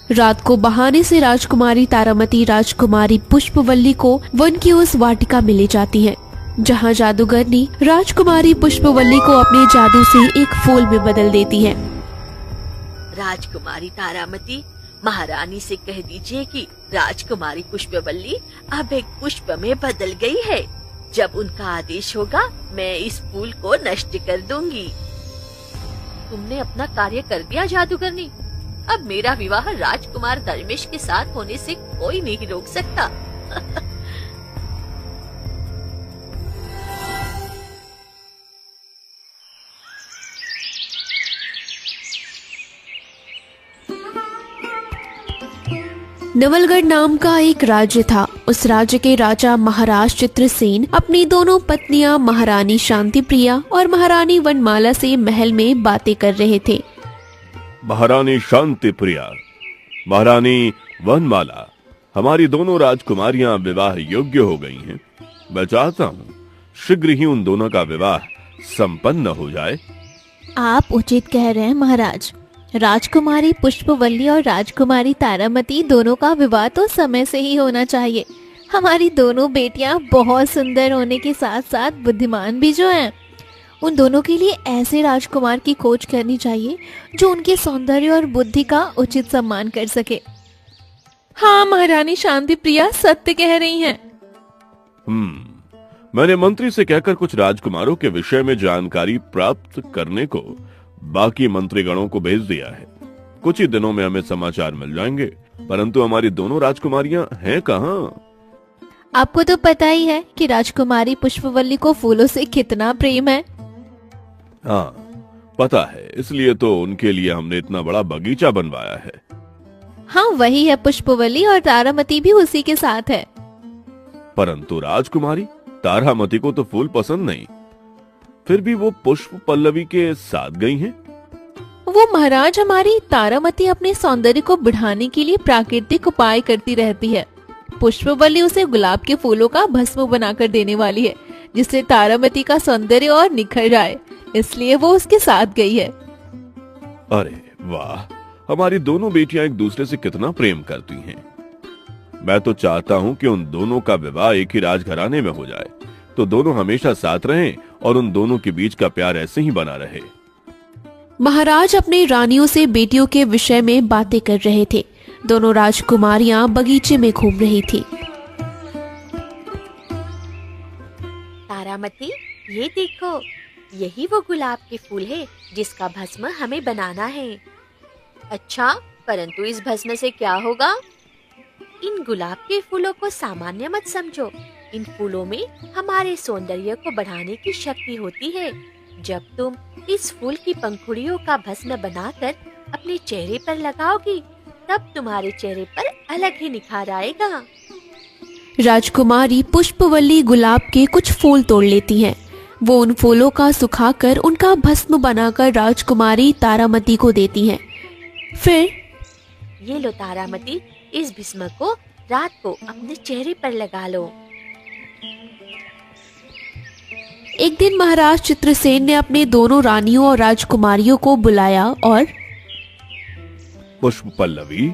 रात को बहाने से राजकुमारी तारामती राजकुमारी पुष्पवल्ली को वन की उस वाटिका में ले जाती है, जहाँ जादूगरनी राजकुमारी पुष्पवल्ली को अपने जादू से एक फूल में बदल देती है। राजकुमारी तारामती, महारानी से कह दीजिए कि राजकुमारी पुष्पवल्ली अब एक पुष्प में बदल गई है। जब उनका आदेश होगा मैं इस फूल को नष्ट कर दूंगी। तुमने अपना कार्य कर दिया जादूगरनी। अब मेरा विवाह राजकुमार धर्मेश के साथ होने से कोई नहीं रोक सकता। नवलगढ़ नाम का एक राज्य था। उस राज्य के राजा महाराज चित्रसेन अपनी दोनों पत्नियां महारानी शांतिप्रिया और महारानी वनमाला से महल में बातें कर रहे थे। महारानी शांतिप्रिया, महारानी वनमाला, हमारी दोनों राजकुमारियां विवाह योग्य हो गई हैं। मैं चाहता हूँ शीघ्र ही उन दोनों का विवाह संपन्न हो जाए। आप उचित कह रहे हैं महाराज। राजकुमारी पुष्पवल्ली और राजकुमारी तारामती दोनों का विवाह तो समय से ही होना चाहिए। हमारी दोनों बेटियां बहुत सुंदर होने के साथ साथ बुद्धिमान भी जो हैं। उन दोनों के लिए ऐसे राजकुमार की खोज करनी चाहिए जो उनके सौंदर्य और बुद्धि का उचित सम्मान कर सके। हाँ महारानी शांतिप्रिया सत्य कह रही हैं। मैंने मंत्री से कहकर कुछ राजकुमारों के विषय में जानकारी प्राप्त करने को बाकी मंत्रीगणों को भेज दिया है। कुछ ही दिनों में हमें समाचार मिल जाएंगे, परंतु हमारी दोनों राजकुमारियां हैं कहाँ? आपको तो पता ही है कि राजकुमारी पुष्पवल्ली को फूलों से कितना प्रेम है। हाँ पता है, इसलिए तो उनके लिए हमने इतना बड़ा बगीचा बनवाया है। हाँ वही है पुष्पवल्ली, और तारामती भी उसी के साथ है। परंतु राजकुमारी तारामती को तो फूल पसंद नहीं, फिर भी वो पुष्प पल्लवी के साथ गई हैं। वो महाराज, हमारी तारामती अपने सौंदर्य को बढ़ाने के लिए प्राकृतिक उपाय करती रहती है। पुष्पवल्ली उसे गुलाब के फूलों का भस्म बनाकर देने वाली है, जिससे तारामती का सौंदर्य और निखर जाए, इसलिए वो उसके साथ गई है। अरे वाह, हमारी दोनों बेटियां एक दूसरे से कितना प्रेम करती हैं। मैं तो चाहता हूँ कि उन दोनों का विवाह एक ही राजघराने में हो जाए, तो दोनों हमेशा साथ रहें और उन दोनों के बीच का प्यार ऐसे ही बना रहे। महाराज अपने रानियों से बेटियों के विषय में बातें कर रहे थे। दोनों राजकुमारियां बगीचे में घूम रही थी। तारामती, ये देखो, यही वो गुलाब के फूल है जिसका भस्म हमें बनाना है। अच्छा, परंतु इस भस्म से क्या होगा? इन गुलाब के फूलों को सामान्य मत समझो। इन फूलों में हमारे सौंदर्य को बढ़ाने की शक्ति होती है। जब तुम इस फूल की पंखुड़ियों का भस्म बनाकर अपने चेहरे पर लगाओगी, तब तुम्हारे चेहरे पर अलग ही निखार आएगा। राजकुमारी पुष्पवल्ली गुलाब के कुछ फूल तोड़ लेती हैं। वो उन फूलों का सुखाकर उनका भस्म बनाकर राजकुमारी तारामती को देती हैं। फिर ये लो तारामती, इस भस्म को रात को अपने चेहरे पर लगा लो। एक दिन महाराज चित्रसेन ने अपने दोनों रानियों और राजकुमारियों को बुलाया और पुष्प पल्लवी,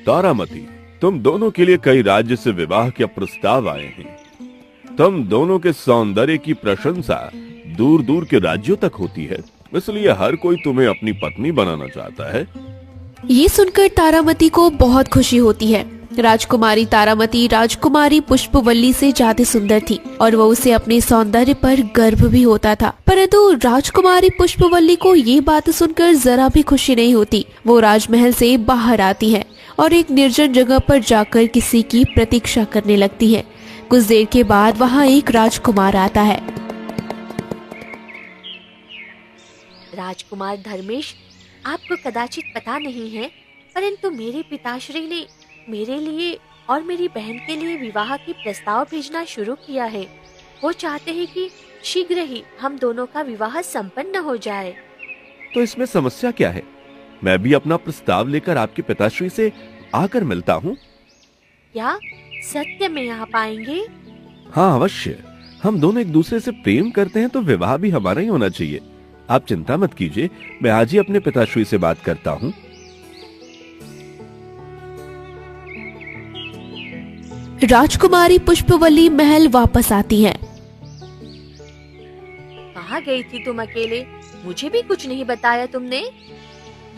तारामती, तुम दोनों के लिए कई राज्य से विवाह के प्रस्ताव आए हैं। तुम दोनों के सौंदर्य की प्रशंसा दूर दूर के राज्यों तक होती है, इसलिए हर कोई तुम्हें अपनी पत्नी बनाना चाहता है। ये सुनकर तारामती को बहुत खुशी होती है। राजकुमारी तारामती राजकुमारी पुष्पवल्ली से ज्यादा सुंदर थी और वो उसे अपने सौंदर्य पर गर्व भी होता था। परंतु राजकुमारी पुष्पवल्ली को ये बात सुनकर जरा भी खुशी नहीं होती। वो राजमहल से बाहर आती है और एक निर्जन जगह पर जाकर किसी की प्रतीक्षा करने लगती है। कुछ देर के बाद वहाँ एक राजकुमार आता है। राजकुमार धर्मेश, आपको कदाचित पता नहीं है, परंतु मेरे पिताश्री ने मेरे लिए और मेरी बहन के लिए विवाह की प्रस्ताव भेजना शुरू किया है। वो चाहते हैं कि शीघ्र ही हम दोनों का विवाह संपन्न हो जाए। तो इसमें समस्या क्या है? मैं भी अपना प्रस्ताव लेकर आपके पिताश्री से आकर मिलता हूँ। क्या सत्य में आ पाएंगे? हाँ अवश्य। हम दोनों एक दूसरे से प्रेम करते हैं तो विवाह भी हमारा ही होना चाहिए। आप चिंता मत कीजिए, मैं आज ही अपने पिताश्री से बात करता हूँ। राजकुमारी पुष्पवल्ली महल वापस आती है। कहाँ गई थी तुम अकेले? मुझे भी कुछ नहीं बताया तुमने।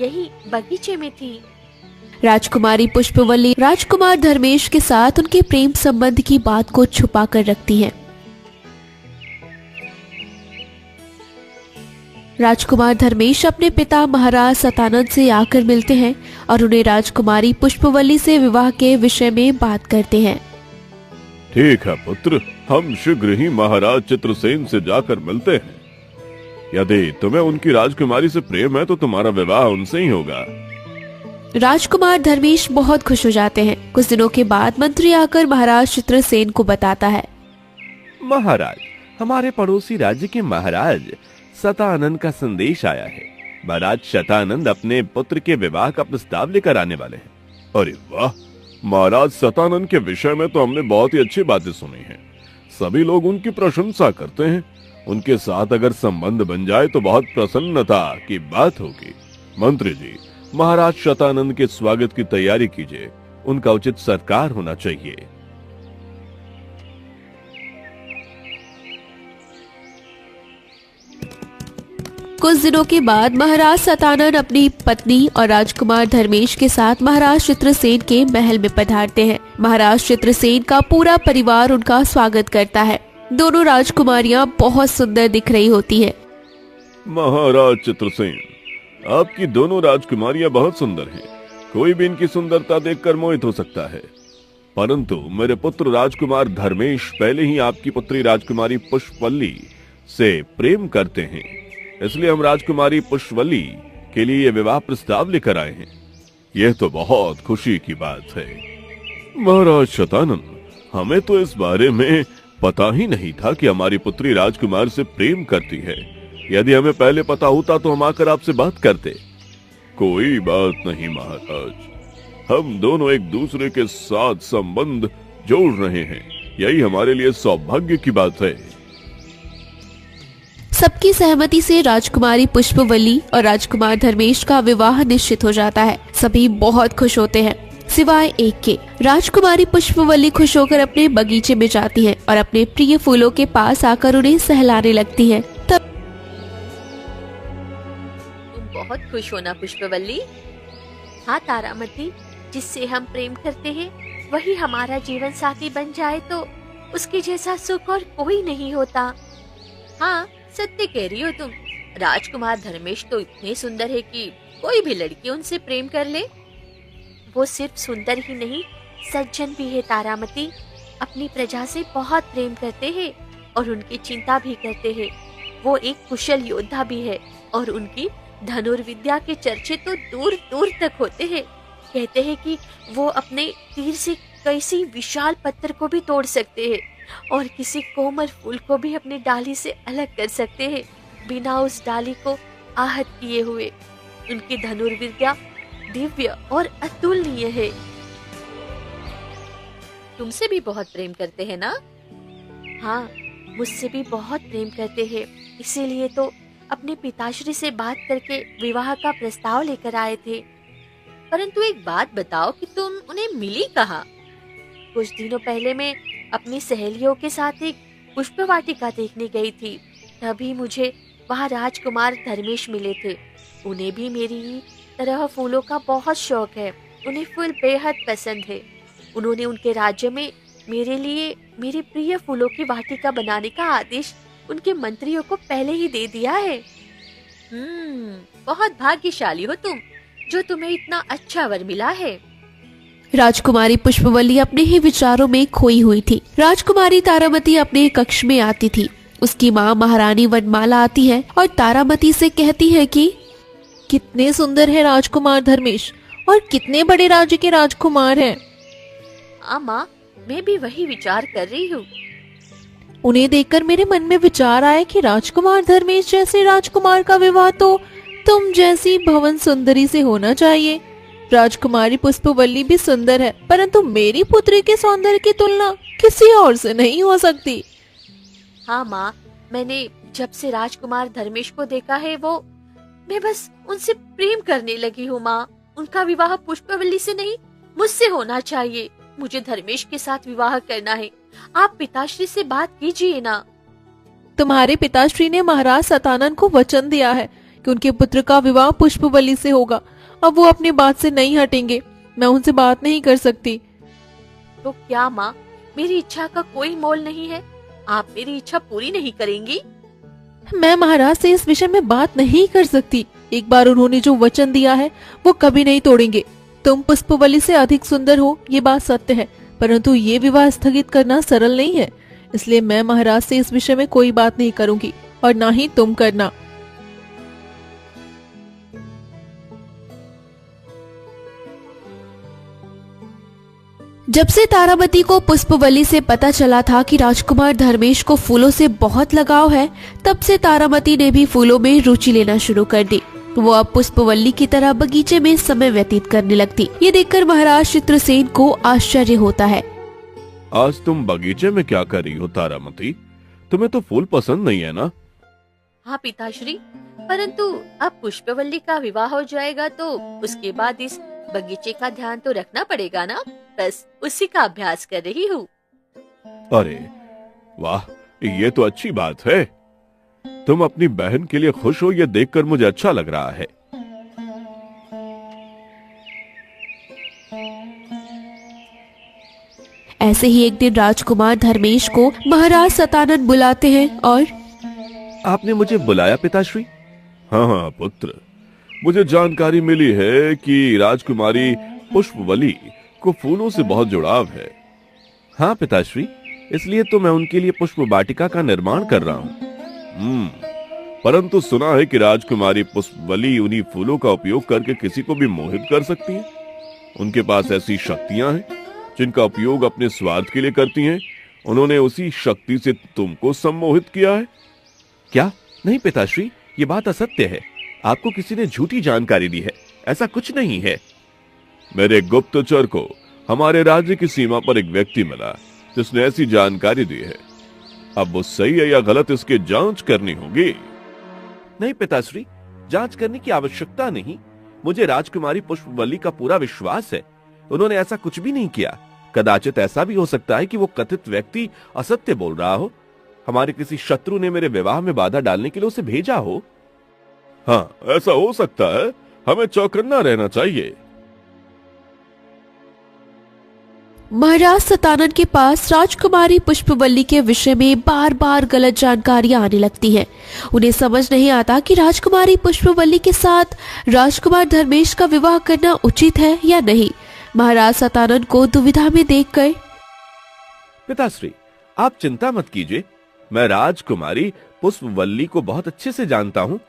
यही बगीचे में थी। राजकुमारी पुष्पवल्ली राजकुमार धर्मेश के साथ उनके प्रेम संबंध की बात को छुपा कर रखती है। राजकुमार धर्मेश अपने पिता महाराज सतानंद से आकर मिलते हैं और उन्हें राजकुमारी पुष्पवल्ली से विवाह के विषय में बात करते हैं। ठीक है पुत्र, हम शीघ्र ही महाराज चित्रसेन से जाकर मिलते हैं। यदि तुम्हें उनकी राजकुमारी से प्रेम है तो तुम्हारा विवाह उनसे ही होगा। राजकुमार धर्मेश बहुत खुश हो जाते हैं। कुछ दिनों के बाद मंत्री आकर महाराज चित्रसेन को बताता है, महाराज, हमारे पड़ोसी राज्य के महाराज शतानंद का संदेश आया है। महाराज शतानंद अपने पुत्र के विवाह का प्रस्ताव लेकर आने वाले हैं। अरे वाह, महाराज शतानंद के विषय में तो हमने बहुत ही अच्छी बातें सुनी हैं। सभी लोग उनकी प्रशंसा करते हैं। उनके साथ अगर संबंध बन जाए तो बहुत प्रसन्नता की बात होगी। मंत्री जी, महाराज शतानंद के स्वागत की तैयारी कीजिए। उनका उचित सत्कार होना चाहिए। कुछ दिनों के बाद महाराज सतानंद अपनी पत्नी और राजकुमार धर्मेश के साथ महाराज चित्रसेन के महल में पधारते हैं। महाराज चित्रसेन का पूरा परिवार उनका स्वागत करता है। दोनों राजकुमारियां बहुत सुंदर दिख रही होती है। महाराज चित्रसेन, आपकी दोनों राजकुमारियां बहुत सुंदर हैं। कोई भी इनकी सुंदरता देखकर मोहित हो सकता है। परंतु मेरे पुत्र राजकुमार धर्मेश पहले ही आपकी पुत्री राजकुमारी पुष्पवल्ली से प्रेम करते हैं। इसलिए हम राजकुमारी पुष्पवल्ली के लिए विवाह प्रस्ताव लेकर आए हैं। यह तो बहुत खुशी की बात है। महाराज शतानंद, हमें तो इस बारे में पता ही नहीं था कि हमारी पुत्री राजकुमार से प्रेम करती है। यदि हमें पहले पता होता तो हम आकर आपसे बात करते। कोई बात नहीं महाराज, हम दोनों एक दूसरे के साथ संबंध जोड़ रहे हैं। यही हमारे लिए सौभाग्य की बात है। सबकी सहमति से राजकुमारी पुष्पवल्ली और राजकुमार धर्मेश का विवाह निश्चित हो जाता है। सभी बहुत खुश होते हैं सिवाय एक के। राजकुमारी पुष्पवल्ली खुश होकर अपने बगीचे में जाती है और अपने प्रिय फूलों के पास आकर उन्हें सहलाने लगती है। तब तुम बहुत खुश हो ना पुष्पवल्ली? हाँ तारामती, जिससे हम प्रेम करते हैं वही हमारा जीवन साथी बन जाए तो उसके जैसा सुख और कोई नहीं होता। हाँ, सत्य कह रही हो तुम। राजकुमार धर्मेश तो इतने सुंदर है कि कोई भी लड़की उनसे प्रेम कर ले। वो सिर्फ सुंदर ही नहीं, सज्जन भी है तारामती। अपनी प्रजा से बहुत प्रेम करते हैं और उनकी चिंता भी करते हैं। वो एक कुशल योद्धा भी है और उनकी धनुर्विद्या के चर्चे तो दूर दूर तक होते हैं। कहते हैं कि वो अपने तीर से कैसी विशाल पत्थर को भी तोड़ सकते हैं और किसी कोमल फूल को भी अपनी डाली से अलग कर सकते हैं बिना उस डाली को आहत किए हुए। उनकी धनुर्विद्या दिव्य और अतुलनीय है। तुमसे भी बहुत प्रेम करते हैं ना? हाँ, मुझसे भी बहुत प्रेम करते हैं। इसीलिए तो अपने पिताश्री से बात करके विवाह का प्रस्ताव लेकर आए थे। परंतु एक बात बताओ कि तुम उन्हें मिली कहाँ? कुछ दिनों पहले मैं अपनी सहेलियों के साथ एक पुष्प वाटिका देखने गई थी। तभी मुझे वहाँ राजकुमार धर्मेश मिले थे। उन्हें भी मेरी ही तरह फूलों का बहुत शौक है। उन्हें फूल बेहद पसंद है। उन्होंने उनके राज्य में मेरे लिए मेरे प्रिय फूलों की वाटिका बनाने का आदेश उनके मंत्रियों को पहले ही दे दिया है। बहुत भाग्यशाली हो तुम, जो तुम्हें इतना अच्छा वर मिला है। राजकुमारी पुष्पवल्ली अपने ही विचारों में खोई हुई थी। राजकुमारी तारामती अपने कक्ष में आती थी। उसकी माँ महारानी वनमाला आती है और तारामती से कहती है कि कितने सुंदर है राजकुमार धर्मेश और कितने बड़े राज्य के राजकुमार हैं। माँ, मैं भी वही विचार कर रही हूँ। उन्हें देखकर मेरे मन में विचार आया कि राजकुमार धर्मेश जैसे राजकुमार का विवाह तो तुम जैसी भवन सुंदरी से होना चाहिए। राजकुमारी पुष्पवल्ली भी सुंदर है, परंतु मेरी पुत्री के सौंदर्य की तुलना किसी और से नहीं हो सकती। हाँ माँ, मैंने जब से राजकुमार धर्मेश को देखा है मैं बस उनसे प्रेम करने लगी हूँ माँ। उनका विवाह पुष्पवल्ली से नहीं, मुझसे होना चाहिए। मुझे धर्मेश के साथ विवाह करना है। आप पिताश्री से बात कीजिए ना। तुम्हारे पिताश्री ने महाराज सतानंद को वचन दिया है कि उनके पुत्र का विवाह पुष्पवल्ली से होगा। अब वो अपनी बात से नहीं हटेंगे। मैं उनसे बात नहीं कर सकती। तो क्या माँ, मेरी इच्छा का कोई मोल नहीं है? आप मेरी इच्छा पूरी नहीं करेंगी? मैं महाराज से इस विषय में बात नहीं कर सकती। एक बार उन्होंने जो वचन दिया है वो कभी नहीं तोड़ेंगे। तुम पुष्पवल्ली से अधिक सुंदर हो, ये बात सत्य है, परंतु ये विवाह स्थगित करना सरल नहीं है। इसलिए मैं महाराज से इस विषय में कोई बात नहीं करूंगी और ना ही तुम करना। जब से तारामती को पुष्पवल्ली से पता चला था कि राजकुमार धर्मेश को फूलों से बहुत लगाव है, तब से तारामती ने भी फूलों में रुचि लेना शुरू कर दी। वो अब पुष्पवल्ली की तरह बगीचे में समय व्यतीत करने लगती। ये देखकर महाराज चित्रसेन को आश्चर्य होता है। आज तुम बगीचे में क्या कर रही हो तारामती? तुम्हें तो फूल पसंद नहीं है ना? हाँ पिताश्री, परंतु अब पुष्पवल्ली का विवाह हो जाएगा तो उसके बाद इस बगीचे का ध्यान तो रखना पड़ेगा ना। बस उसी का अभ्यास कर रही हूँ। अरे वाह, ये तो अच्छी बात है। तुम अपनी बहन के लिए खुश हो, ये देखकर मुझे अच्छा लग रहा है। ऐसे ही एक दिन राजकुमार धर्मेश को महाराज सतानंद बुलाते हैं और आपने मुझे बुलाया पिताश्री? हाँ पुत्र, मुझे जानकारी मिली है कि राजकुमारी पुष्पवल्ली को फूलों से बहुत जुड़ाव है। हाँ पिताश्री, इसलिए तो मैं उनके लिए पुष्प वाटिका का निर्माण कर रहा हूँ। परंतु सुना है कि राजकुमारी पुष्पवल्ली उन्हीं फूलों का उपयोग करके किसी को भी मोहित कर सकती है। उनके पास ऐसी शक्तियां हैं जिनका उपयोग अपने स्वार्थ के लिए करती हैं। उन्होंने उसी शक्ति से तुमको सम्मोहित किया है। क्या? नहीं पिताश्री, ये बात असत्य है। आपको किसी ने झूठी जानकारी दी है। ऐसा कुछ नहीं है। मेरे गुप्तचर को हमारे राज्य की सीमा पर एक व्यक्ति मिला जिसने ऐसी जानकारी दी है। अब वो सही है या गलत, इसकी जांच करनी होगी। नहीं पिताश्री, जांच करने की आवश्यकता नहीं। मुझे राजकुमारी पुष्पवल्ली का पूरा विश्वास है। उन्होंने ऐसा कुछ भी नहीं किया। कदाचित ऐसा भी हो सकता है कि वो कथित व्यक्ति असत्य बोल रहा हो। हमारे किसी शत्रु ने मेरे विवाह में बाधा डालने के लिए उसे भेजा हो। हाँ, ऐसा हो सकता है। हमें चौकन्ना रहना चाहिए। महाराज सतानंद के पास राजकुमारी पुष्पवल्ली के विषय में बार बार गलत जानकारियां आने लगती हैं। उन्हें समझ नहीं आता कि राजकुमारी पुष्पवल्ली के साथ राजकुमार धर्मेश का विवाह करना उचित है या नहीं। महाराज सतानंद को दुविधा में देखकर पिताश्री, आप चिंता मत कीजिए। मैं राजकुमारी पुष्पवल्ली को बहुत अच्छे से जानता हूँ।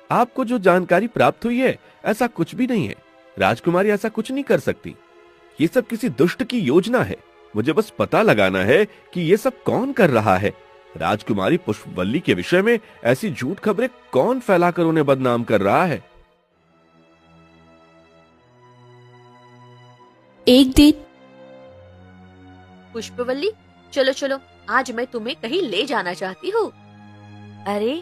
आपको जो जानकारी प्राप्त हुई है, ऐसा कुछ भी नहीं है। राजकुमारी ऐसा कुछ नहीं कर सकती। ये सब किसी दुष्ट की योजना है। मुझे बस पता लगाना है कि ये सब कौन कर रहा है। राजकुमारी पुष्पवल्ली के विषय में ऐसी झूठ खबरें कौन फैलाकर उन्हें बदनाम कर रहा है। एक दिन पुष्पवल्ली, चलो चलो, आज मैं तुम्हें कहीं ले जाना चाहती हूँ। अरे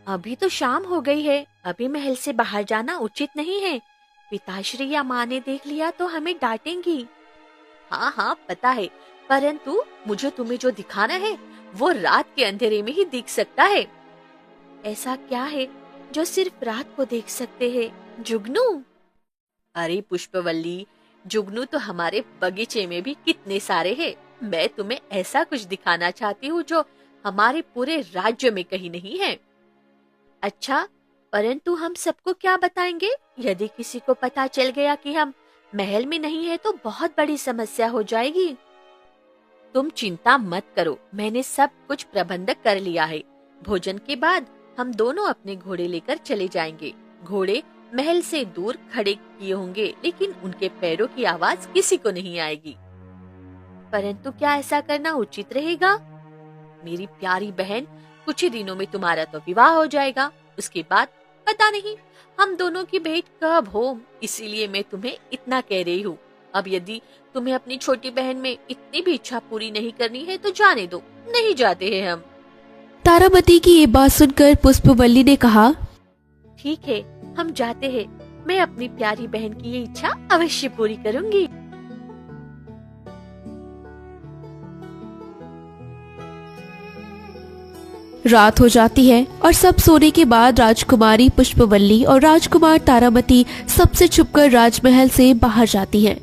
अभी तो शाम हो गई है। अभी महल से बाहर जाना उचित नहीं है। पिताश्री या माँ ने देख लिया तो हमें डांटेंगी। हाँ पता है, परंतु मुझे तुम्हें जो दिखाना है वो रात के अंधेरे में ही दिख सकता है। ऐसा क्या है जो सिर्फ रात को देख सकते हैं? जुगनू? अरे पुष्पवल्ली, जुगनू तो हमारे बगीचे में भी कितने सारे हैं। मैं तुम्हें ऐसा कुछ दिखाना चाहती हूँ जो हमारे पूरे राज्य में कहीं नहीं है। अच्छा, परंतु हम सबको क्या बताएंगे? यदि किसी को पता चल गया कि हम महल में नहीं है तो बहुत बड़ी समस्या हो जाएगी। तुम चिंता मत करो, मैंने सब कुछ प्रबंध कर लिया है। भोजन के बाद हम दोनों अपने घोड़े लेकर चले जाएंगे। घोड़े महल से दूर खड़े किए होंगे, लेकिन उनके पैरों की आवाज किसी को नहीं आएगी। परंतु क्या ऐसा करना उचित रहेगा? मेरी प्यारी बहन, कुछ ही दिनों में तुम्हारा तो विवाह हो जाएगा। उसके बाद पता नहीं हम दोनों की भेंट कब हो। इसीलिए मैं तुम्हें इतना कह रही हूँ। अब यदि तुम्हें अपनी छोटी बहन में इतनी भी इच्छा पूरी नहीं करनी है तो जाने दो, नहीं जाते हैं हम। तारामती की ये बात सुनकर पुष्पवल्ली ने कहा, ठीक है, हम जाते हैं। मैं अपनी प्यारी बहन की ये इच्छा अवश्य पूरी करूंगी। रात हो जाती है और सब सोने के बाद राजकुमारी पुष्पवल्ली और राजकुमार तारामती सबसे छुपकर राजमहल से बाहर जाती हैं।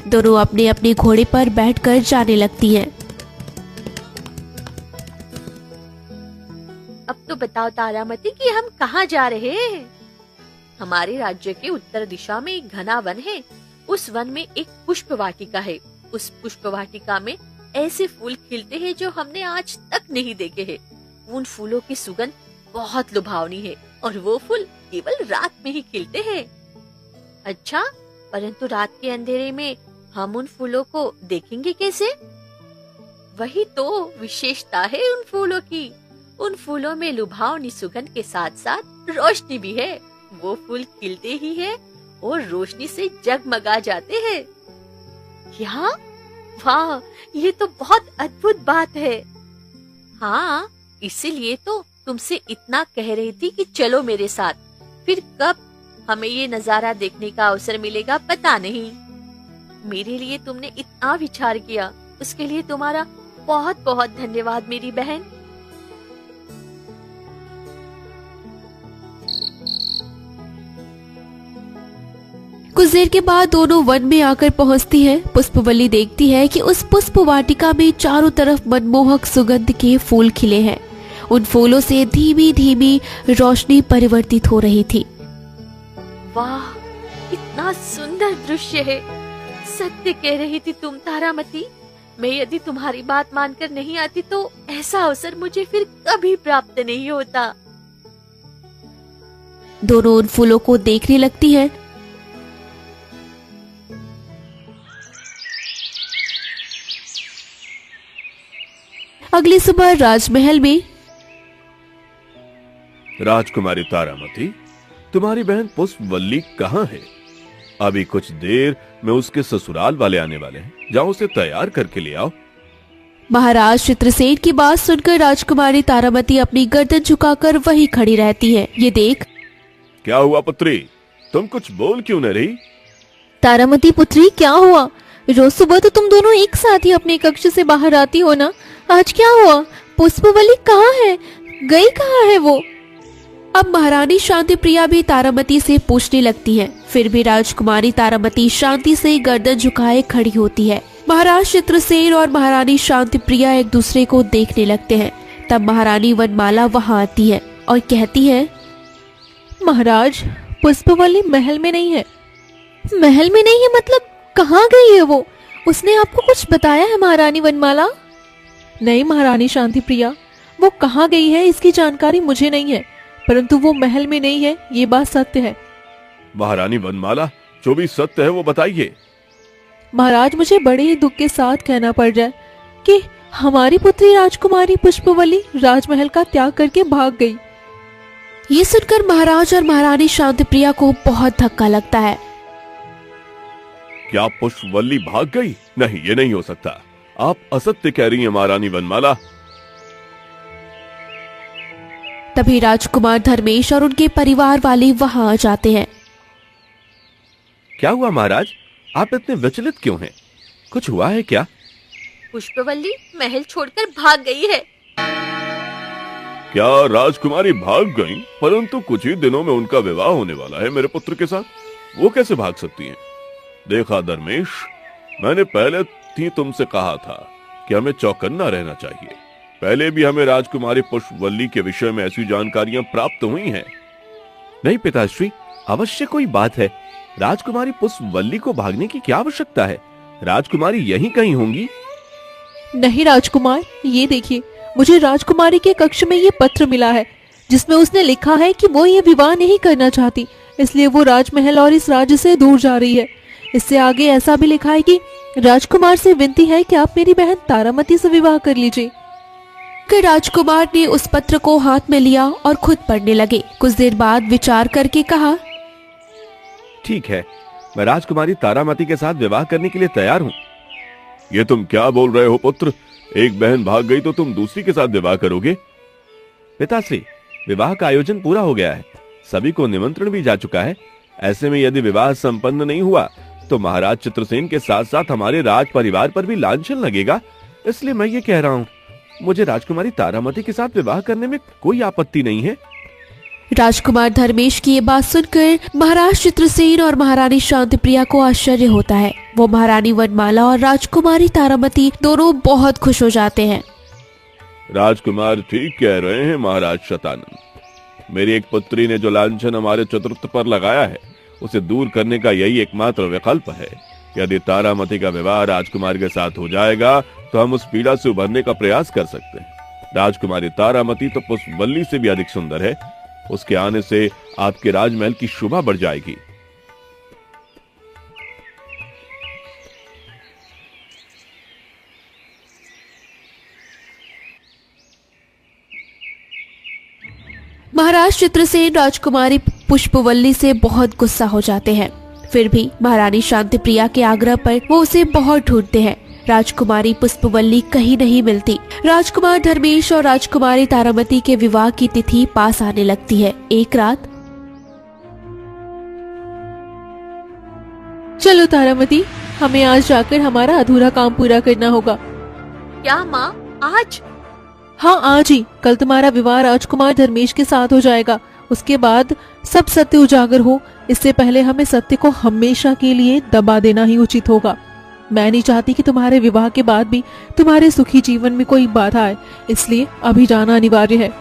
दोनों अपने अपने घोड़े पर बैठकर जाने लगती हैं। अब तो बताओ तारामती कि हम कहाँ जा रहे हैं? हमारे राज्य के उत्तर दिशा में एक घना वन है। उस वन में एक पुष्प वाटिका है। उस पुष्प वाटिका में ऐसे फूल खिलते हैं जो हमने आज तक नहीं देखे हैं। उन फूलों की सुगंध बहुत लुभावनी है और वो फूल केवल रात में ही खिलते हैं। अच्छा, परंतु रात के अंधेरे में हम उन फूलों को देखेंगे कैसे? वही तो विशेषता है उन फूलों की। उन फूलों में लुभावनी सुगंध के साथ साथ रोशनी भी है। वो फूल खिलते ही है और रोशनी से जगमगा जाते हैं। यहाँ वाह, ये तो बहुत अद्भुत बात है। हाँ, इसीलिए तो तुमसे इतना कह रही थी कि चलो मेरे साथ। फिर कब हमें ये नजारा देखने का अवसर मिलेगा पता नहीं। मेरे लिए तुमने इतना विचार किया, उसके लिए तुम्हारा बहुत बहुत धन्यवाद मेरी बहन। कुछ देर के बाद दोनों वन में आकर पहुंचती हैं। पुष्पवल्ली देखती है कि उस पुष्प वाटिका में चारों तरफ मनमोहक सुगंध के फूल खिले हैं। उन फूलों से धीमी धीमी रोशनी परिवर्तित हो रही थी। वाह, कितना सुंदर दृश्य है। सत्य कह रही थी तुम तारामती। मैं यदि तुम्हारी बात मानकर नहीं आती तो ऐसा अवसर मुझे फिर कभी प्राप्त नहीं होता। दोनों उन फूलों को देखने लगती हैं। अगली सुबह राजमहल में राजकुमारी तारामती, तुम्हारी बहन पुष्पवल्ली कहाँ है? अभी कुछ देर में उसके ससुराल वाले आने वाले हैं। जाओ उसे तैयार करके ले आओ। महाराज चित्रसेन की बात सुनकर राजकुमारी तारामती अपनी गर्दन झुकाकर वहीं खड़ी रहती है। ये देख, क्या हुआ पुत्री, तुम कुछ बोल क्यों न रही? तारामती पुत्री, क्या हुआ? रोज सुबह तो तुम दोनों एक साथ ही अपने कक्ष से बाहर आती हो ना, आज क्या हुआ? पुष्पवल्ली कहाँ है? गई कहाँ है वो? अब महारानी शांति प्रिया भी तारामती से पूछने लगती है। फिर भी राजकुमारी तारामती शांति से गर्दन झुकाए खड़ी होती है। महाराज चित्रसेन और महारानी शांति प्रिया एक दूसरे को देखने लगते हैं। तब महारानी वनमाला वहाँ आती है और कहती है, महाराज, पुष्पवल्ली महल में नहीं है। महल में नहीं है मतलब कहाँ गई है वो? उसने आपको कुछ बताया है महारानी वनमाला? नहीं महारानी शांति प्रिया, वो कहाँ गई है इसकी जानकारी मुझे नहीं है, परंतु वो महल में नहीं है, ये बात सत्य है। महारानी वनमाला, जो भी सत्य है वो बताइए। महाराज, मुझे बड़े ही दुख के साथ कहना पड़ रहा है कि हमारी पुत्री राजकुमारी पुष्पवल्ली राजमहल का त्याग करके भाग गई। ये सुनकर महाराज और महारानी शांति प्रिया को बहुत धक्का लगता है। क्या पुष्पवल्ली भाग गई? नहीं, ये नहीं हो सकता। आप असत्य कह रही हैं महारानी वनमाला। तभी राजकुमार धर्मेश और उनके परिवार वाले वहां आ जाते हैं। क्या हुआ महाराज, आप इतने विचलित क्यों हैं? कुछ हुआ है क्या? पुष्पवल्ली महल छोड़कर भाग गई है। क्या राजकुमारी भाग गईं? परंतु कुछ ही दिनों में उनका विवाह होने वाला है मेरे पुत्र के साथ, वो कैसे भाग सकती हैं? देखा धर्मेश, मैंने पहले ही तुमसे कहा था कि हमें चौकन्ना रहना चाहिए। पहले भी हमें राजकुमारी पुष्पवल्ली के विषय में ऐसी जानकारियां प्राप्त हुई हैं। नहीं पिताश्री, अवश्य कोई बात है। राजकुमारी पुष्पवल्ली को भागने की क्या आवश्यकता है? राजकुमारी यहीं कहीं होंगी। नहीं राजकुमार, ये देखिए, मुझे राजकुमारी के कक्ष में ये पत्र मिला है जिसमें उसने लिखा है कि वो ये विवाह नहीं करना चाहती, इसलिए वो राजमहल और इस राज्य से दूर जा रही है। इससे आगे ऐसा भी लिखा है कि राजकुमार से विनती है कि आप मेरी बहन तारामती से विवाह कर लीजिए। कि राजकुमार ने उस पत्र को हाथ में लिया और खुद पढ़ने लगे। कुछ देर बाद विचार करके कहा, ठीक है, मैं राजकुमारी तारामती के साथ विवाह करने के लिए तैयार हूँ। ये तुम क्या बोल रहे हो पुत्र? एक बहन भाग गई तो तुम दूसरी के साथ विवाह करोगे? पिताश्री, विवाह का आयोजन पूरा हो गया है, सभी को निमंत्रण भी जा चुका है। ऐसे में यदि विवाह संपन्न नहीं हुआ तो महाराज चित्रसेन के साथ साथ हमारे राज परिवार पर भी लांछन लगेगा। इसलिए मैं ये कह रहा हूँ, मुझे राजकुमारी तारामती के साथ विवाह करने में कोई आपत्ति नहीं है। राजकुमार धर्मेश की ये बात सुनकर महाराज चित्रसेन और महारानी शांतिप्रिया को आश्चर्य होता है। वो महारानी वनमाला और राजकुमारी तारामती दोनों बहुत खुश हो जाते हैं। राजकुमार ठीक कह रहे हैं महाराज शतानंद। मेरी एक पुत्री ने जो लांछन हमारे चतुर्थ पर लगाया है, उसे दूर करने का यही एकमात्र विकल्प है। यदि तारामती का विवाह राजकुमार के साथ हो जाएगा तो हम उस पीड़ा से उभरने का प्रयास कर सकते हैं। राजकुमारी तारामती तो पुष्पवल्ली से भी अधिक सुंदर है। उसके आने से आपके राजमहल की शोभा बढ़ जाएगी। महाराज चित्रसेन राजकुमारी पुष्पवल्ली से बहुत गुस्सा हो जाते हैं। फिर भी महारानी शांतिप्रिया के आग्रह पर वो उसे बहुत ढूंढते हैं। राजकुमारी पुष्पवल्ली कहीं नहीं मिलती। राजकुमार धर्मेश और राजकुमारी तारामती के विवाह की तिथि पास आने लगती है। एक रात, चलो तारामती, हमें आज जाकर हमारा अधूरा काम पूरा करना होगा। क्या माँ, आज? हाँ, आज ही। कल तुम्हारा विवाह राजकुमार धर्मेश के साथ हो जाएगा। उसके बाद सब सत्य उजागर हो, इससे पहले हमें सत्य को हमेशा के लिए दबा देना ही उचित होगा। मैं नहीं चाहती कि तुम्हारे विवाह के बाद भी तुम्हारे सुखी जीवन में कोई बाधा आए, इसलिए अभी जाना अनिवार्य है।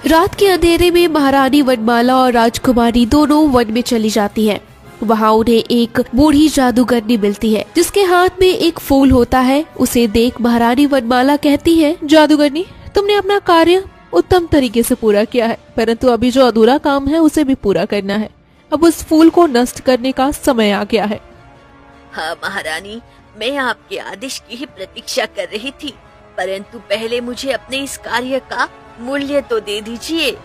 रात के अंधेरे में महारानी वनमाला और राजकुमारी दोनों वन में चली जाती हैं। वहाँ उन्हें एक बूढ़ी जादूगरनी मिलती है जिसके हाथ में एक फूल होता है। उसे देख महारानी वनमाला कहती है, जादूगरनी, तुमने अपना कार्य उत्तम तरीके से पूरा किया है, परंतु अभी जो अधूरा काम है उसे भी पूरा करना है। अब उस फूल को नष्ट करने का समय आ गया है। हाँ महारानी, मैं आपके आदेश की ही प्रतीक्षा कर रही थी, परंतु पहले मुझे अपने इस कार्य का मूल्य तो दे दीजिए।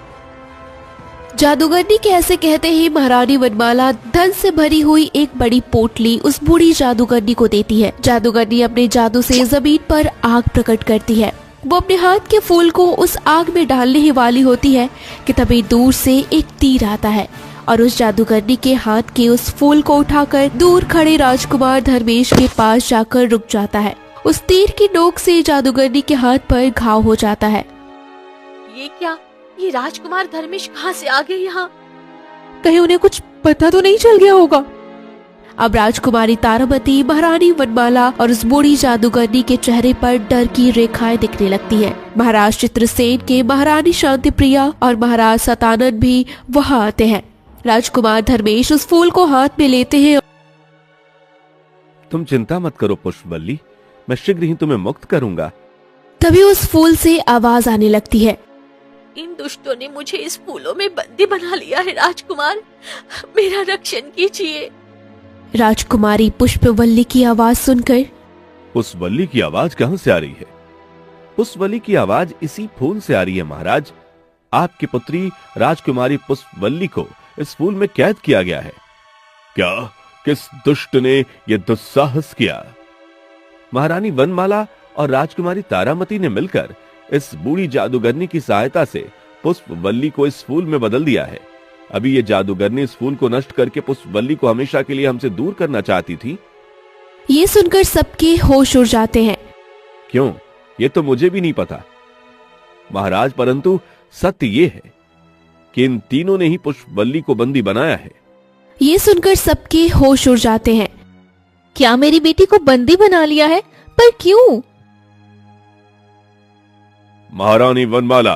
जादूगरनी के ऐसे कहते ही महारानी वनमाला धन से भरी हुई एक बड़ी पोटली उस बूढ़ी जादूगरनी को देती है। जादूगरनी अपने जादू से जमीन पर आग प्रकट करती है। वो अपने हाथ के फूल को उस आग में डालने ही वाली होती है कि तभी दूर से एक तीर आता है और उस जादूगरनी के हाथ के उस फूल को उठाकर दूर खड़े राजकुमार धर्मेश के पास जाकर रुक जाता है। उस तीर की नोक से जादूगरनी के हाथ पर घाव हो जाता है। ये क्या? ये राजकुमार धर्मेश कहाँ से आ गए यहाँ? कहीं उन्हें कुछ पता तो नहीं चल गया होगा? अब राजकुमारी तारामती, महारानी वनमाला और उस बूढ़ी जादूगरनी के चेहरे पर डर की रेखाएं दिखने लगती है। महाराज चित्रसेन के महारानी शांतिप्रिया और महाराज शतानंद भी वहाँ आते हैं। राजकुमार धर्मेश उस फूल को हाथ में लेते हैं। तुम चिंता मत करो पुष्पवल्ली, मैं शीघ्र ही तुम्हें मुक्त करूंगा। तभी उस फूल से आवाज आने लगती है, इन दुष्टों ने मुझे इस फूलों में बंदी बना लिया है। राजकुमार, मेरा रक्षण कीजिए। राजकुमारी पुष्पवल्ली की आवाज सुनकर, पुष्पवल्ली की आवाज कहाँ से आ रही है? पुष्पवल्ली की आवाज इसी फूल से आ रही है महाराज। आपकी पुत्री राजकुमारी पुष्पवल्ली को इस फूल में कैद किया गया है। क्या? किस दुष्ट ने यह दुस्साहस किया? महारानी वनमाला और राजकुमारी तारामती ने मिलकर इस बूढ़ी जादूगरनी की सहायता से पुष्पवल्ली को इस फूल में बदल दिया है। अभी ये जादूगरनी इस फूल को नष्ट करके पुष्पवल्ली को हमेशा के लिए हमसे दूर करना चाहती थी। ये सुनकर सबके होश उड़ जाते हैं। क्यों? ये तो मुझे भी नहीं पता महाराज, परंतु सत्य ये है कि इन तीनों ने ही पुष्पवल्ली को बंदी बनाया है। ये सुनकर सबके होश उड़ जाते हैं। क्या मेरी बेटी को बंदी बना लिया है? पर क्यों? महारानी वनमाला,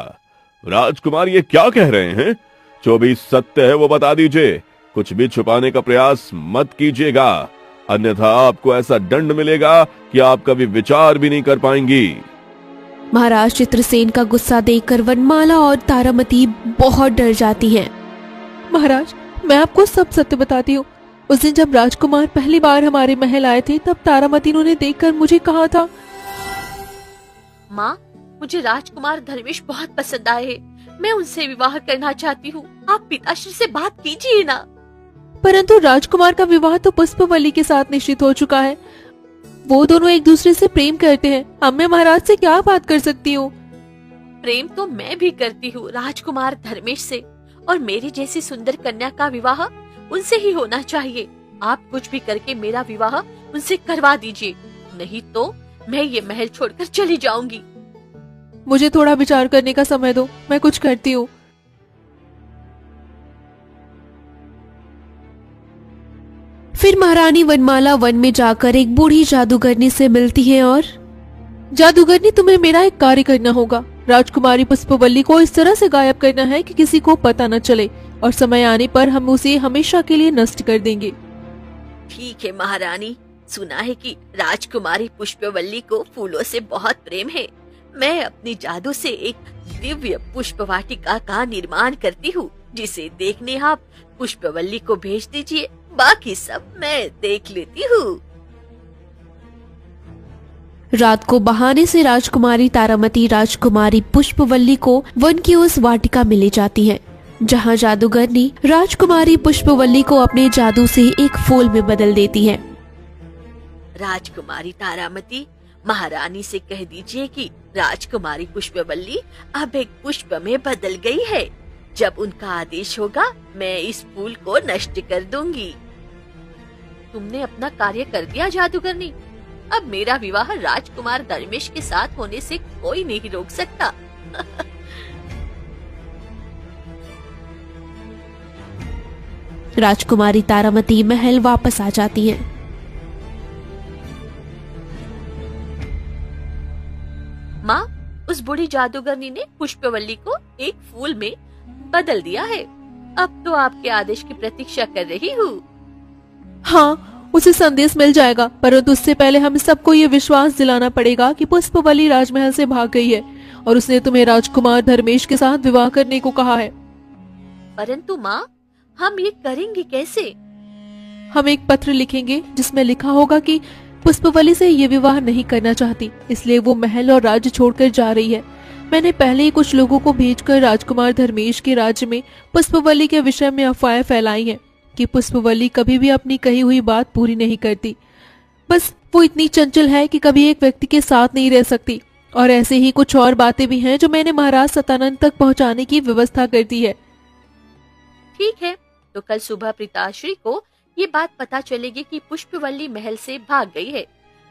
राजकुमार ये क्या कह रहे हैं? जो भी सत्य है वो बता दीजिए। कुछ भी छुपाने का प्रयास मत कीजिएगा, अन्यथा आपको ऐसा दंड मिलेगा कि आप कभी विचार भी नहीं कर पाएंगी। महाराज चित्रसेन का गुस्सा देखकर वनमाला और तारामती बहुत डर जाती हैं। महाराज, मैं आपको सब सत्य बताती हूँ। उस दिन जब राजकुमार पहली बार हमारे महल आए थे, तब तारामती ने उन्हें देखकर मुझे कहा था, माँ, मुझे राजकुमार धर्मेश बहुत पसंद आए हैं। मैं उनसे विवाह करना चाहती हूँ। आप पिताश्री से बात कीजिए ना। परंतु राजकुमार का विवाह तो पुष्पवल्ली के साथ निश्चित हो चुका है। वो दोनों एक दूसरे से प्रेम करते हैं। अब मैं महाराज से क्या बात कर सकती हूँ? प्रेम तो मैं भी करती हूँ राजकुमार धर्मेश से, और मेरी जैसी सुंदर कन्या का विवाह उनसे ही होना चाहिए। आप कुछ भी करके मेरा विवाह उनसे करवा दीजिए। नहीं तो मैं ये महल छोड़कर चली जाऊंगी। मुझे थोड़ा विचार करने का समय दो, मैं कुछ करती हूँ। फिर महारानी वनमाला वन में जाकर एक बूढ़ी जादूगरनी से मिलती है और जादूगरनी, तुम्हें मेरा एक कार्य करना होगा। राजकुमारी पुष्पवल्ली को इस तरह से गायब करना है कि किसी को पता न चले, और समय आने पर हम उसे हमेशा के लिए नष्ट कर देंगे। ठीक है महारानी, सुना है कि राजकुमारी पुष्पवल्ली को फूलों से बहुत प्रेम है। मैं अपनी जादू से एक दिव्य पुष्प वाटिका का निर्माण करती हूँ, जिसे देखने आप पुष्पवल्ली को भेज दीजिए। बाकी सब मैं देख लेती हूँ। रात को बहाने से राजकुमारी तारामती राजकुमारी पुष्पवल्ली को वन की उस वाटिका में ले जाती है, जहाँ जादूगरनी राजकुमारी पुष्पवल्ली को अपने जादू से एक फूल में बदल देती है। राजकुमारी तारामती, महारानी से कह दीजिए कि राजकुमारी पुष्पवल्ली अब एक पुष्प में बदल गई है। जब उनका आदेश होगा, मैं इस फूल को नष्ट कर दूंगी। तुमने अपना कार्य कर दिया जादूगरनी। अब मेरा विवाह राजकुमार धर्मेश के साथ होने से कोई नहीं रोक सकता। राजकुमारी तारामती महल वापस आ जाती है। माँ, उस बूढ़ी जादूगरनी ने पुष्पवल्ली को एक फूल में बदल दिया है। अब तो आपके आदेश की प्रतीक्षा कर रही हूँ। हाँ, उसे संदेश मिल जाएगा, परंतु उससे पहले हम सबको ये विश्वास दिलाना पड़ेगा कि पुष्पवल्ली राजमहल से भाग गई है और उसने तुम्हें राजकुमार धर्मेश के साथ विवाह करने को कहा है। परंतु माँ, हम ये करेंगे कैसे? हम एक पत्र लिखेंगे जिसमें लिखा होगा कि पुष्पवल्ली से ये विवाह नहीं करना चाहती, इसलिए वो महल और राज्य छोड़कर जा रही है। मैंने पहले ही कुछ लोगों को भेजकर राजकुमार धर्मेश के राज्य में पुष्पवल्ली के विषय में अफवाहें फैलाई हैं कि पुष्पवल्ली कभी भी अपनी कही हुई बात पूरी नहीं करती। बस वो इतनी चंचल है कि कभी एक व्यक्ति के साथ नहीं रह सकती, और ऐसे ही कुछ और बातें भी हैं जो मैंने महाराज सतानंद तक पहुंचाने की व्यवस्था कर दी है। ठीक है, तो कल सुबह पिताश्री को ये बात पता चलेगी कि पुष्पवल्ली महल से भाग गई है,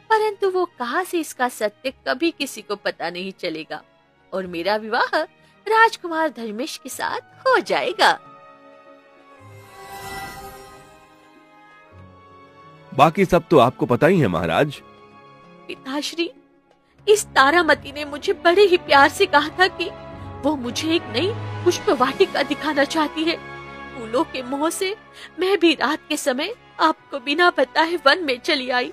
परंतु वो कहाँ से, इसका सत्य कभी किसी को पता नहीं चलेगा और मेरा विवाह राजकुमार धर्मेश के साथ हो जाएगा। बाकी सब तो आपको पता ही है महाराज। पिताश्री, इस तारामती ने मुझे बड़े ही प्यार से कहा था कि वो मुझे एक नई पुष्प वाटिका दिखाना चाहती है। फूलों के मोह से मैं भी रात के समय आपको बिना बताए वन में चली आई।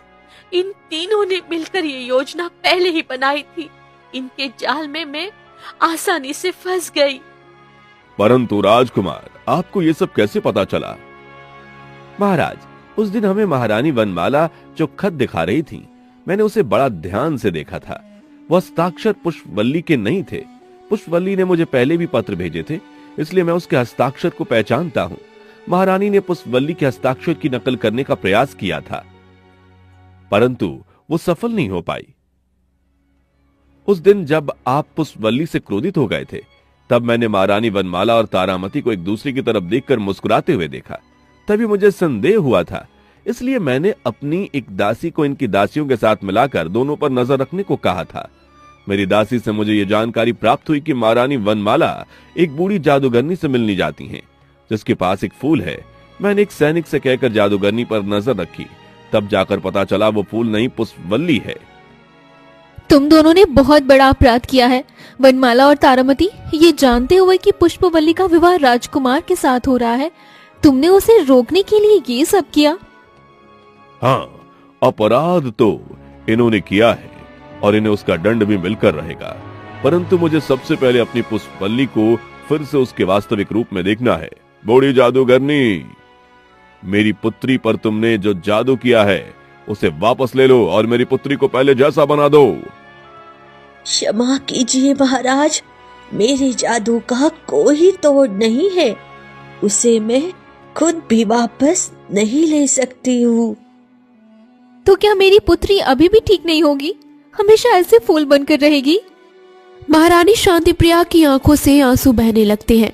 इन तीनों ने मिलकर ये योजना पहले ही बनाई थी। इनके जाल में मैं आसानी से फंस गई। परंतु राजकुमार, आपको ये सब कैसे पता चला? महाराज, उस दिन हमें महारानी वनमाला जो खत दिखा रही थी, मैंने उसे बड़ा ध्यान से देखा था। वह हस्ताक्षर पुष्पवल्ली के नहीं थे। पुष्पवल्ली ने मुझे पहले भी पत्र भेजे थे, इसलिए मैं उसके हस्ताक्षर को पहचानता हूँ। महारानी ने पुष्पवल्ली के हस्ताक्षर की नकल करने का प्रयास किया था, परंतु वो सफल नहीं हो पाई। उस दिन जब आप पुष्पवल्ली से क्रोधित हो गए थे, तब मैंने महारानी वनमाला और तारामती को एक दूसरे की तरफ देखकर मुस्कुराते हुए देखा। तभी मुझे संदेह हुआ था, इसलिए मैंने अपनी एक दासी को इनकी दासियों के साथ मिलाकर दोनों पर नजर रखने को कहा था। मेरी दासी से मुझे ये जानकारी प्राप्त हुई कि महारानी वनमाला एक बूढ़ी जादूगरनी से मिलने जाती हैं, जिसके पास एक फूल है। मैंने एक सैनिक से कहकर जादूगरनी पर नजर रखी, तब जाकर पता चला वो फूल नहीं पुष्पवल्ली है। तुम दोनों ने बहुत बड़ा अपराध किया है। वनमाला और तारामती, ये जानते हुए कि पुष्पवल्ली का विवाह राजकुमार के साथ हो रहा है, तुमने उसे रोकने के लिए ये सब किया। हाँ, अपराध तो इन्होंने किया है और इन्हें उसका दंड भी मिलकर रहेगा, परंतु मुझे सबसे पहले अपनी पुष्पवल्ली को फिर से उसके वास्तविक रूप में देखना है। बूढ़ी जादूगरनी, मेरी पुत्री पर तुमने जो जादू किया है उसे वापस ले लो और मेरी पुत्री को पहले जैसा बना दो। क्षमा कीजिए महाराज, मेरे जादू का कोई तोड़ नहीं है। उसे मैं खुद भी वापस नहीं ले सकती हूँ। तो क्या मेरी पुत्री अभी भी ठीक नहीं होगी? हमेशा ऐसे फूल बनकर रहेगी? महारानी शांतिप्रिया की आंखों से आंसू बहने लगते हैं।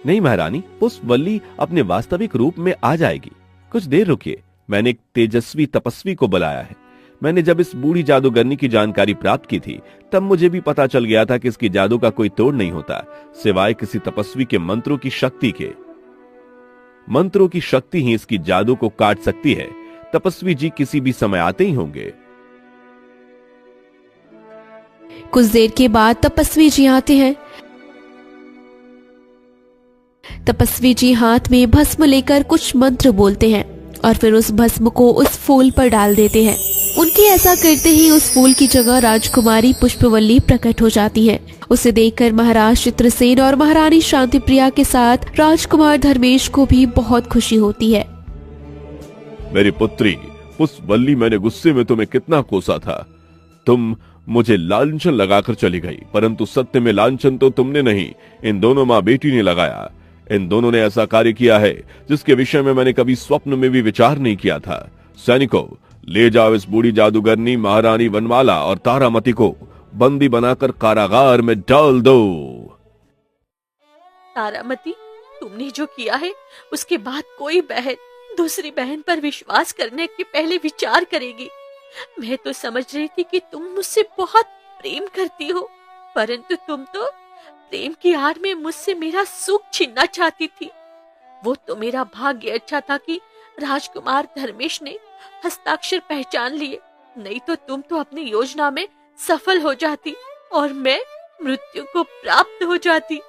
नहीं महारानी, पुष्पवल्ली अपने वास्तविक रूप में आ जाएगी। कुछ देर रुकिए, मैंने एक तेजस्वी तपस्वी को बुलाया है। मैंने जब इस बूढ़ी जादूगरनी की जानकारी प्राप्त की थी तब मुझे भी पता चल गया था कि इसकी जादू का कोई तोड़ नहीं होता सिवाय किसी तपस्वी के मंत्रों की शक्ति के। मंत्रों की शक्ति ही इसकी जादू को काट सकती है। तपस्वी जी किसी भी समय आते ही होंगे। कुछ देर के बाद तपस्वी जी आते हैं। तपस्वी जी हाथ में भस्म लेकर कुछ मंत्र बोलते हैं और फिर उस भस्म को उस फूल पर डाल देते हैं। उनके ऐसा करते ही उस फूल की जगह राजकुमारी पुष्पवल्ली प्रकट हो जाती है। उसे देखकर महाराज चित्रसेन और महारानी शांतिप्रिया के साथ राजकुमार धर्मेश को भी बहुत खुशी होती है। मेरी पुत्री पुष्पवल्ली, मैंने गुस्से में तुम्हें कितना कोसा था। तुम मुझे लांछन लगाकर चली गई, परंतु सत्य में लांछन तो तुमने नहीं, इन दोनों माँ बेटी ने लगाया। इन दोनों ने ऐसा कार्य किया है जिसके विषय में मैंने कभी स्वप्न में भी विचार नहीं किया था। सैनिकों, ले जाओ इस बूढ़ी जादूगरनी महारानी वनमाला और तारामती को बंदी बनाकर कारागार में डाल दो। तारामती, तुमने जो किया है उसके बाद कोई बहन दूसरी बहन पर विश्वास करने के पहले विचार करेगी। मैं तो समझ रही थी कि तुम मुझसे बहुत प्रेम करती हो, परंतु तुम तो प्रेम की आड़ में मुझसे मेरा सुख छीनना चाहती थी। वो तो मेरा भाग्य अच्छा था कि राजकुमार धर्मेश ने हस्ताक्षर पहचान लिए, नहीं तो तुम तो अपनी योजना में सफल हो जाती और मैं मृत्यु को प्राप्त हो जाती।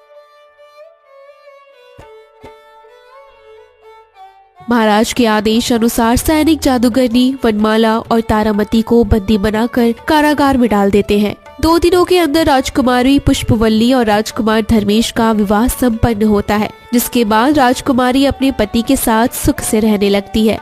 महाराज के आदेश अनुसार सैनिक जादूगरनी वनमाला और तारामती को बंदी बनाकर कारागार में डाल देते हैं। 2 दिनों के अंदर राजकुमारी पुष्पवल्ली और राजकुमार धर्मेश का विवाह संपन्न होता है, जिसके बाद राजकुमारी अपने पति के साथ सुख से रहने लगती है।